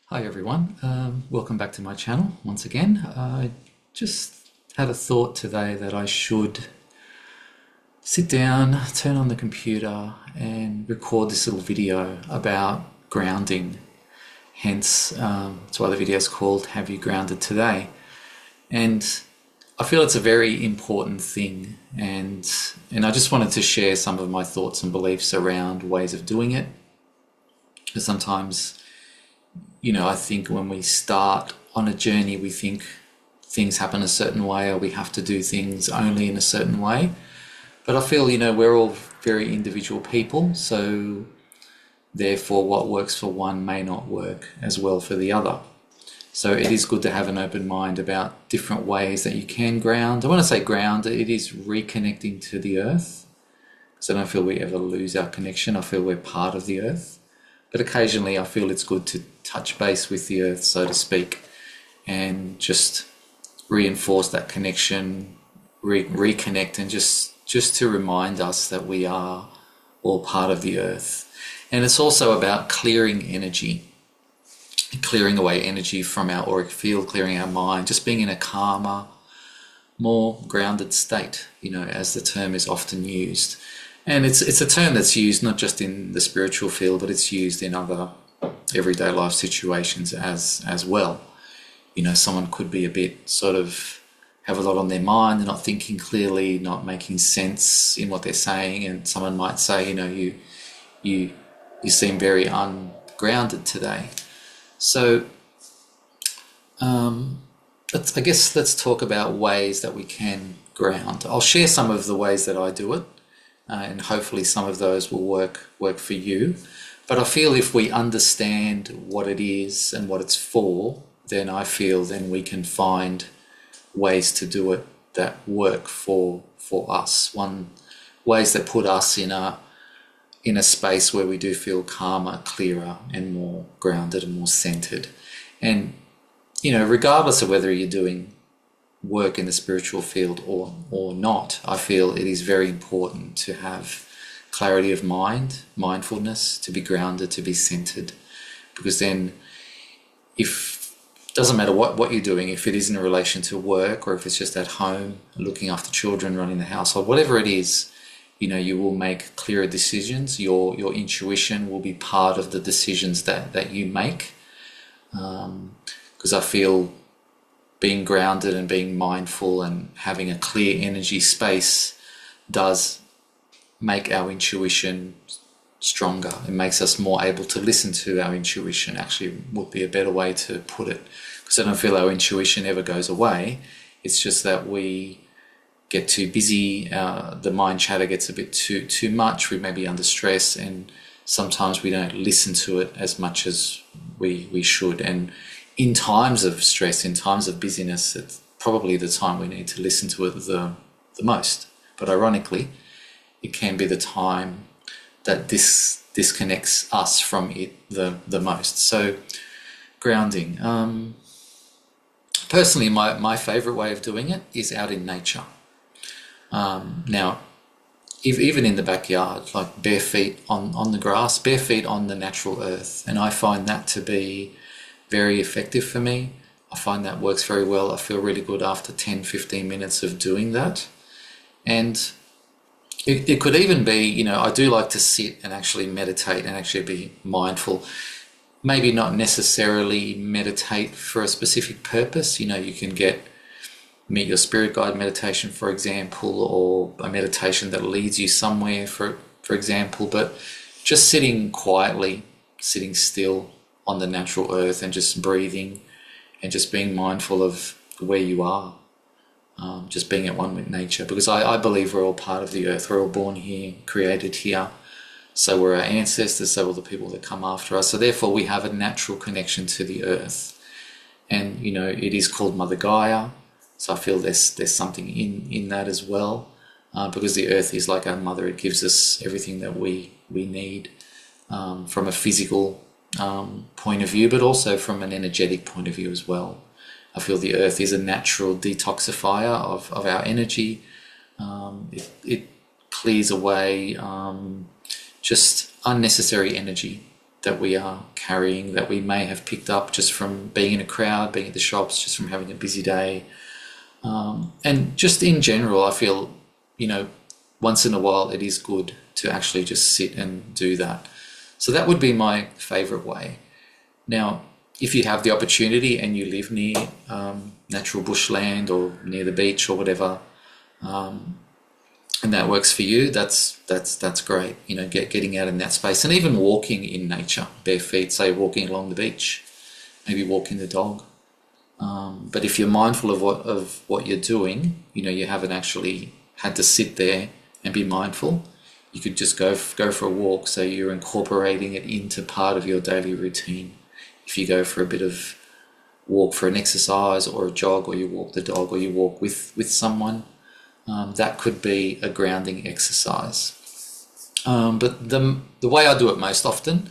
Hi everyone, welcome back to my channel once again. I just had a thought today that I should sit down, turn on the computer and record this little video about grounding. Hence, that's why the video is called Have You Grounded Today? And I feel it's a very important thing, and I just wanted to share some of my thoughts and beliefs around ways of doing it. Because sometimes I think when we start on a journey, we think things happen a certain way or we have to do things only in a certain way. But I feel, we're all very individual people, so therefore what works for one may not work as well for the other. So it is good to have an open mind about different ways that you can ground. I want to say ground, it is reconnecting to the earth. So I don't feel we ever lose our connection. I feel we're part of the earth. But occasionally I feel it's good to touch base with the earth, so to speak, and just reinforce that connection, reconnect, and just to remind us that we are all part of the earth. And it's also about clearing energy, clearing away energy from our auric field, clearing our mind, just being in a calmer, more grounded state, as the term is often used. And it's a term that's used not just in the spiritual field, but it's used in other everyday life situations as well. Someone could be a bit sort of have a lot on their mind, they're not thinking clearly, not making sense in what they're saying, and someone might say, you seem very ungrounded today. So let's talk about ways that we can ground. I'll share some of the ways that I do it. And hopefully some of those will work for you. But I feel if we understand what it is and what it's for, then we can find ways to do it that work for us. Ways that put us in a space where we do feel calmer, clearer, and more grounded and more centered. And regardless of whether you're doing work in the spiritual field or not, I feel it is very important to have clarity of mind, mindfulness, to be grounded, to be centered, because then doesn't matter what you're doing, if it is in relation to work or if it's just at home, looking after children, running the household, whatever it is, you will make clearer decisions. Your intuition will be part of the decisions that you make, because I feel being grounded and being mindful and having a clear energy space does make our intuition stronger. It makes us more able to listen to our intuition, actually would be a better way to put it, because I don't feel our intuition ever goes away. It's just that we get too busy, the mind chatter gets a bit too much, we may be under stress, and sometimes we don't listen to it as much as we should. And in times of stress, in times of busyness, it's probably the time we need to listen to it the most. But ironically, it can be the time that this disconnects us from it the most. So grounding. Personally, my favorite way of doing it is out in nature. Now, even in the backyard, like bare feet on the grass, bare feet on the natural earth. And I find that to be very effective for me. I find that works very well. I feel really good after 10-15 minutes of doing that. And it could even be, I do like to sit and actually meditate and actually be mindful. Maybe not necessarily meditate for a specific purpose. You can meet your spirit guide meditation, for example, or a meditation that leads you somewhere, for example. But just sitting quietly, sitting still on the natural earth and just breathing and just being mindful of where you are, just being at one with nature, because I believe we're all part of the earth. We're all born here, created here, so we're our ancestors, so are the people that come after us, so therefore we have a natural connection to the earth. And it is called Mother Gaia, so I feel there's something in that as well, because the earth is like our mother. It gives us everything that we need, from a physical point of view, but also from an energetic point of view as well. I feel the earth is a natural detoxifier of our energy. It clears away just unnecessary energy that we are carrying, that we may have picked up just from being in a crowd, being at the shops, just from having a busy day. And just in general, I feel, once in a while it is good to actually just sit and do that. So that would be my favourite way. Now, if you have the opportunity and you live near natural bushland or near the beach or whatever, and that works for you, that's great. Getting out in that space, and even walking in nature, bare feet, say walking along the beach, maybe walking the dog. But if you're mindful of what you're doing, you haven't actually had to sit there and be mindful. You could just go for a walk, so you're incorporating it into part of your daily routine. If you go for a bit of walk for an exercise or a jog, or you walk the dog, or you walk with someone, that could be a grounding exercise. But the way I do it most often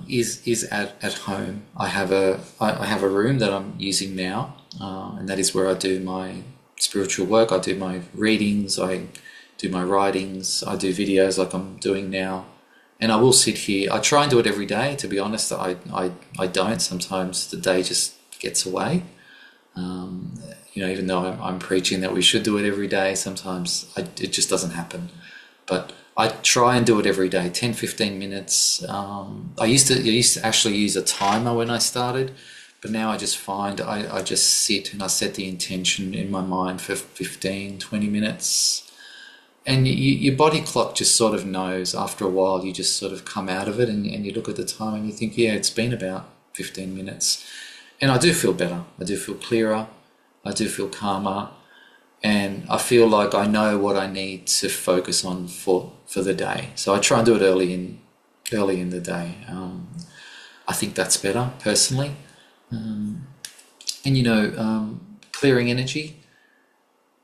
is at home. I have a room that I'm using now, and that is where I do my spiritual work. I do my readings, I do my writings, I do videos like I'm doing now, and I will sit here. I try and do it every day. To be honest, I don't. Sometimes the day just gets away. Even though I'm preaching that we should do it every day, sometimes it just doesn't happen. But I try and do it every day, 10, 15 minutes. I used to actually use a timer when I started, but now I just find I just sit and I set the intention in my mind for 15, 20 minutes. And your body clock just sort of knows. After a while, you just sort of come out of it, and you look at the time and you think, yeah, it's been about 15 minutes. And I do feel better. I do feel clearer. I do feel calmer. And I feel like I know what I need to focus on for the day. So I try and do it early in the day. I think that's better, personally. Clearing energy.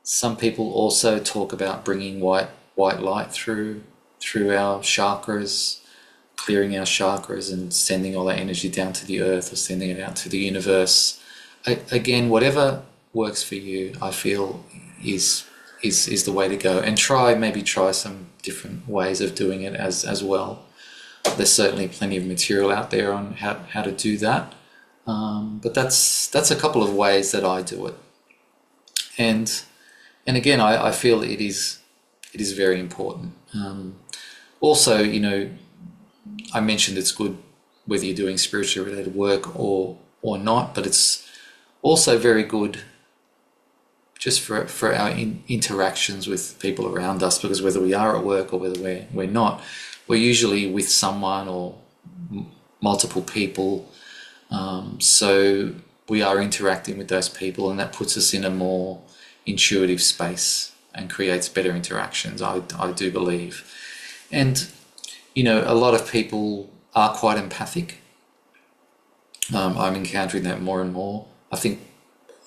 Some people also talk about bringing white light through our chakras, clearing our chakras and sending all that energy down to the earth, or sending it out to the universe. Again, whatever works for you, I feel is the way to go. And maybe try some different ways of doing it as well. There's certainly plenty of material out there on how to do that. But that's a couple of ways that I do it. And again, I feel it is very important. Also, I mentioned it's good whether you're doing spiritually related work or not, but it's also very good just for our interactions with people around us, because whether we are at work or whether we're not, we're usually with someone or multiple people. So we are interacting with those people, and that puts us in a more intuitive space and creates better interactions, I do believe. And a lot of people are quite empathic. I'm encountering that more and more. I think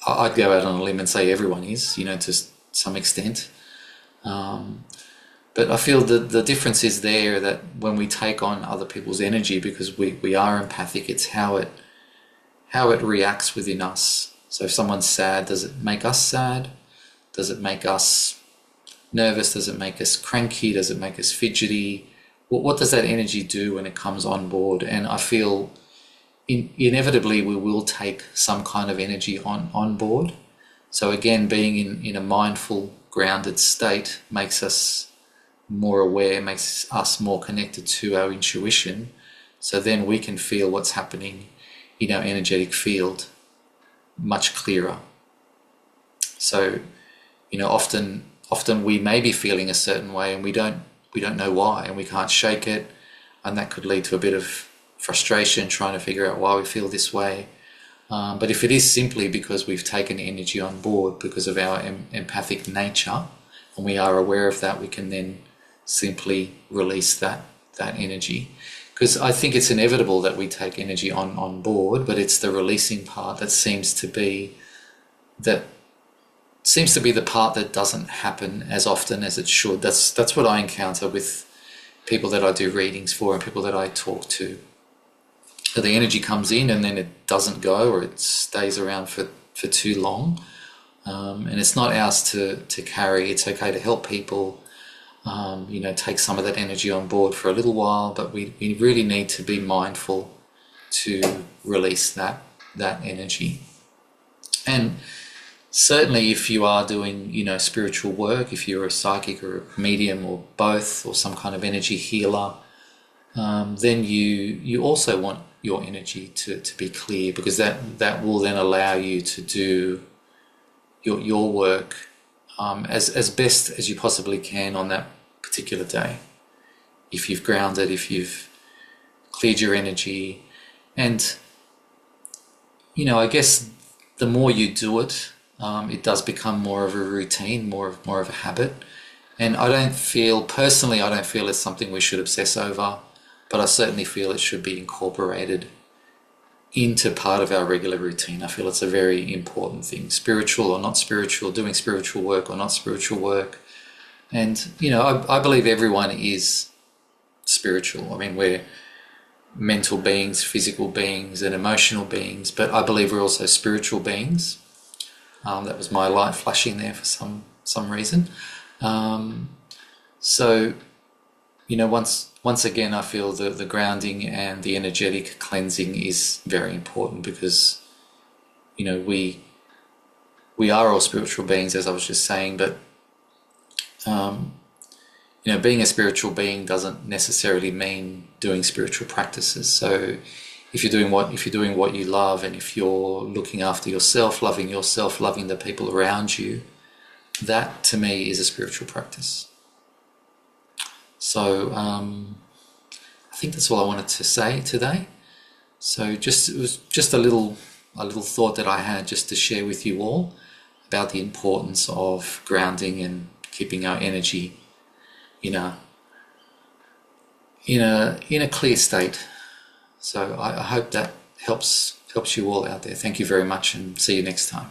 I'd go out on a limb and say everyone is, to some extent. But I feel that the difference is there, that when we take on other people's energy, because we are empathic, it's how it reacts within us. So if someone's sad, does it make us sad? Does it make us nervous? Does it make us cranky? Does it make us fidgety? What does that energy do when it comes on board? And I feel inevitably we will take some kind of energy on board. So again, being in a mindful, grounded state makes us more aware, makes us more connected to our intuition. So then we can feel what's happening in our energetic field much clearer. So often we may be feeling a certain way and we don't know why, and we can't shake it, and that could lead to a bit of frustration trying to figure out why we feel this way. But if it is simply because we've taken energy on board because of our empathic nature, and we are aware of that, we can then simply release that energy. Because I think it's inevitable that we take energy on board, but it's the releasing part that seems to be the part that doesn't happen as often as it should. That's what I encounter with people that I do readings for and people that I talk to. So the energy comes in and then it doesn't go, or it stays around for too long. And it's not ours to carry. It's okay to help people take some of that energy on board for a little while, but we really need to be mindful to release that energy. And certainly if you are doing, spiritual work, if you're a psychic or a medium or both, or some kind of energy healer, then you also want your energy to be clear, because that will then allow you to do your work as best as you possibly can on that particular day. If you've grounded, if you've cleared your energy, and I guess the more you do it, it does become more of a routine, more of a habit. And I don't feel it's something we should obsess over, but I certainly feel it should be incorporated into part of our regular routine. I feel it's a very important thing, spiritual or not spiritual, doing spiritual work or not spiritual work. And, I believe everyone is spiritual. I mean, we're mental beings, physical beings, and emotional beings, but I believe we're also spiritual beings. That was my light flashing there for some reason. So, once again, I feel the grounding and the energetic cleansing is very important, because, we are all spiritual beings, as I was just saying, but, being a spiritual being doesn't necessarily mean doing spiritual practices. So if you're doing what you love, and if you're looking after yourself, loving the people around you, that to me is a spiritual practice. So I think that's all I wanted to say today. So it was just a little thought that I had just to share with you all about the importance of grounding and keeping our energy in a clear state. So I hope that helps you all out there. Thank you very much, and see you next time.